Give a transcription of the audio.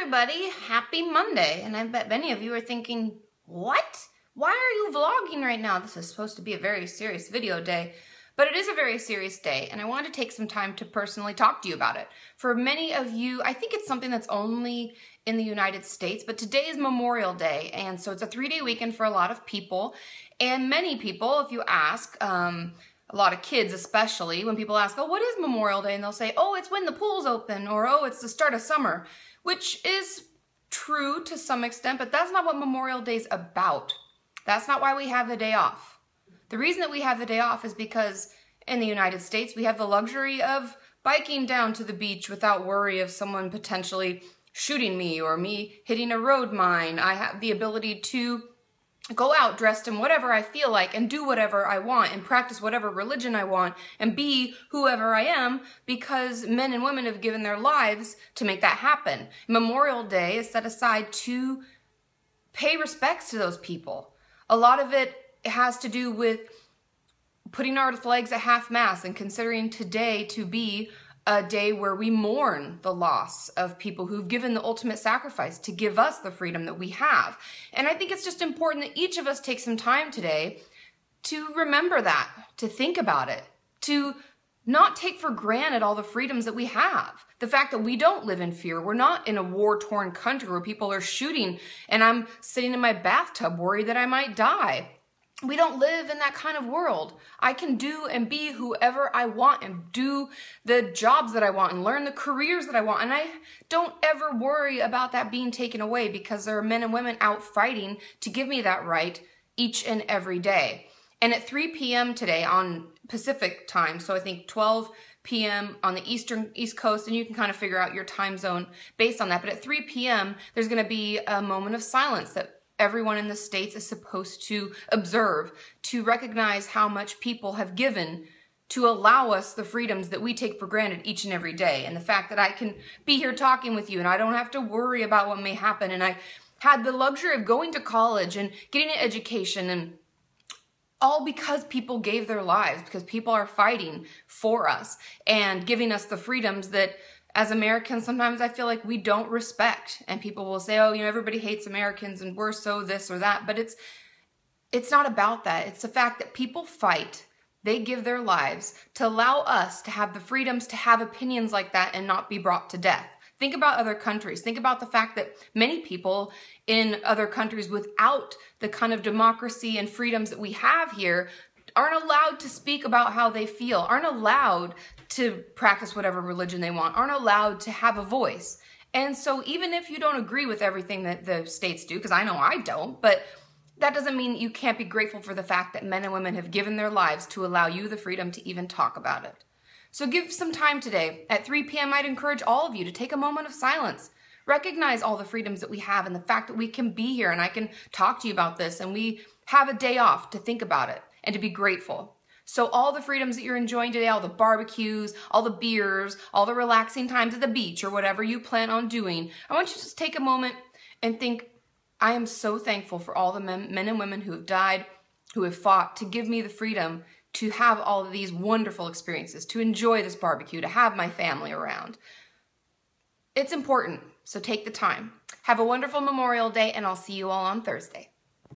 everybody, happy Monday. And I bet many of you are thinking, what? Why are you vlogging right now? This is supposed to be a very serious video day, but it is a very serious day, and I wanted to take some time to personally talk to you about it. For many of you, I think it's something that's only in the United States, but today is Memorial Day, and so it's a 3-day weekend for a lot of people, and many people, if you ask, a lot of kids especially, when people ask, oh, what is Memorial Day? And they'll say, oh, it's when the pool's open, or oh, it's the start of summer, which is true to some extent, but that's not what Memorial Day's about. That's not why we have the day off. The reason that we have the day off is because in the United States, we have the luxury of biking down to the beach without worry of someone potentially shooting me or me hitting a road mine. I have the ability to go out dressed in whatever I feel like and do whatever I want and practice whatever religion I want and be whoever I am because men and women have given their lives to make that happen. Memorial Day is set aside to pay respects to those people. A lot of it has to do with putting our flags at half-mast and considering today to be a day where we mourn the loss of people who've given the ultimate sacrifice to give us the freedom that we have. And I think it's just important that each of us take some time today to remember that, to think about it, to not take for granted all the freedoms that we have. The fact that we don't live in fear. We're not in a war-torn country where people are shooting and I'm sitting in my bathtub worried that I might die. We don't live in that kind of world. I can do and be whoever I want and do the jobs that I want and learn the careers that I want. And I don't ever worry about that being taken away because there are men and women out fighting to give me that right each and every day. And at 3 p.m. today on Pacific time, so I think 12 p.m. on the East Coast, and you can kind of figure out your time zone based on that. But at 3 p.m., there's going to be a moment of silence that everyone in the States is supposed to observe to recognize how much people have given to allow us the freedoms that we take for granted each and every day. And the fact that I can be here talking with you and I don't have to worry about what may happen. And I had the luxury of going to college and getting an education, and all because people gave their lives, because people are fighting for us and giving us the freedoms that as Americans, sometimes I feel like we don't respect. And people will say, oh, you know, everybody hates Americans and we're so this or that. But it's not about that. It's the fact that people fight. They give their lives to allow us to have the freedoms to have opinions like that and not be brought to death. Think about other countries. Think about the fact that many people in other countries without the kind of democracy and freedoms that we have here aren't allowed to speak about how they feel, aren't allowed to practice whatever religion they want, aren't allowed to have a voice. And so even if you don't agree with everything that the states do, because I know I don't, but that doesn't mean you can't be grateful for the fact that men and women have given their lives to allow you the freedom to even talk about it. So give some time today. At 3 p.m., I'd encourage all of you to take a moment of silence. Recognize all the freedoms that we have and the fact that we can be here and I can talk to you about this and we have a day off to think about it and to be grateful. So all the freedoms that you're enjoying today, all the barbecues, all the beers, all the relaxing times at the beach or whatever you plan on doing, I want you to just take a moment and think, I am so thankful for all the men and women who have died, who have fought to give me the freedom to have all of these wonderful experiences, to enjoy this barbecue, to have my family around. It's important, so take the time. Have a wonderful Memorial Day, and I'll see you all on Thursday.